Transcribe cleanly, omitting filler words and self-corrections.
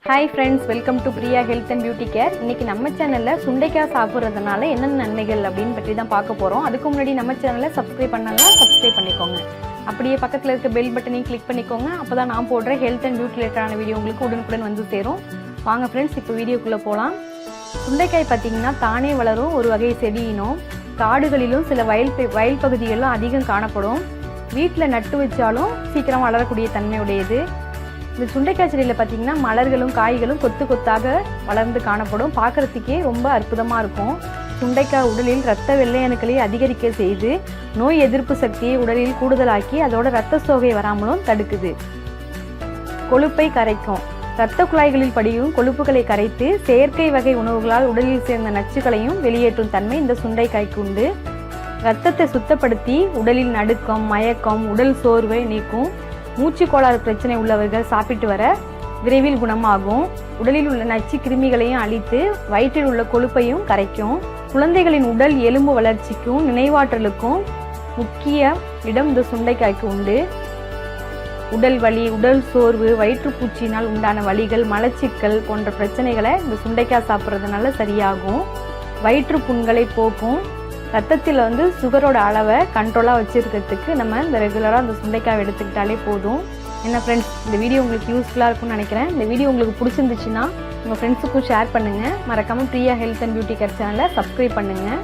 Hi friends, welcome to Priya health and beauty care. இன்றைக்கி நம்ம சேனலில் சுண்டைக்காய் சாப்பிட்றதுனால என்னென்ன நன்மைகள் அப்படின்னு பற்றி தான் பார்க்க போகிறோம். அதுக்கு முன்னாடி நம்ம சேனலை சப்ஸ்கிரைப் பண்ணலாம், சப்ஸ்கிரைப் பண்ணிக்கோங்க. அப்படியே பக்கத்தில் இருக்க பெல் பட்டனையும் கிளிக் பண்ணிக்கோங்க. அப்போ தான் நான் போடுற ஹெல்த் அண்ட் பியூட்டி ரிலேட்டடான வீடியோ உங்களுக்கு உடனுக்குடன் வந்து சேரும். வாங்க ஃப்ரெண்ட்ஸ், இப்போ வீடியோக்குள்ளே போகலாம். சுண்டைக்காய் பார்த்திங்கன்னா தானே வளரும் ஒரு வகை செடியினம். காடுகளிலும் சில வயல் பகுதிகளிலும் அதிகம் காணப்படும். வீட்டில் நட்டு வச்சாலும் சீக்கிரம் வளரக்கூடிய தன்மையுடையது. இந்த சுண்டைக்காய் செடியில் பார்த்திங்கன்னா மலர்களும் காய்களும் கொத்து கொத்தாக வளர்ந்து காணப்படும். பார்க்குறதுக்கே ரொம்ப அற்புதமாக இருக்கும். சுண்டைக்காய் உடலில் இரத்த வெள்ளை அணுக்களை அதிகரிக்க செய்து நோய் எதிர்ப்பு சக்தியை உடலில் கூடுதலாக்கி அதோட இரத்த சோகை வராமலும் தடுக்குது. கொழுப்பை கரைக்கும். இரத்த குழாய்களில் படியும் கொழுப்புகளை கரைத்து செயற்கை வகை உணவுகளால் உடலில் சேர்ந்த நச்சுக்களையும் வெளியேற்றும் தன்மை இந்த சுண்டைக்காய்க்கு உண்டு. இரத்தத்தை சுத்தப்படுத்தி உடலில் நடுக்கம், மயக்கம், உடல் சோர்வை நீக்கும். மூச்சு கோளாறு பிரச்சனை உள்ளவர்கள் சாப்பிட்டு வர விரைவில் குணமாகும். உடலில் உள்ள நச்சு கிருமிகளையும் அழித்து வயிற்றில் உள்ள கொழுப்பையும் கரைக்கும். குழந்தைகளின் உடல் எலும்பு வளர்ச்சிக்கும் நினைவாற்றலுக்கும் முக்கிய இடம் இந்த சுண்டைக்காய்க்கு உண்டு. உடல் வலி, உடல் சோர்வு, வயிற்றுப்பூச்சினால் உண்டான வலிகள், மலச்சிக்கல் போன்ற பிரச்சனைகளை இந்த சுண்டைக்காய் சாப்பிட்றதுனால சரியாகும். வயிற்று புண்களை போக்கும். ரத்தத்தில் சுகரோட அளவை கண்ட்ரோலாக வச்சுருக்கிறதுக்கு நம்ம இந்த ரெகுலராக அந்த சுண்டைக்காய் எடுத்துக்கிட்டாலே போதும். என்ன ஃப்ரெண்ட்ஸ், இந்த வீடியோ உங்களுக்கு யூஸ்ஃபுல்லாக இருக்கும்னு நினைக்கிறேன். இந்த வீடியோ உங்களுக்கு பிடிச்சிருந்துச்சுன்னா உங்கள் ஃப்ரெண்ட்ஸுக்கும் ஷேர் பண்ணுங்கள். மறக்காமல் Priya health and beauty care சேனலை சப்ஸ்கிரைப் பண்ணுங்கள்.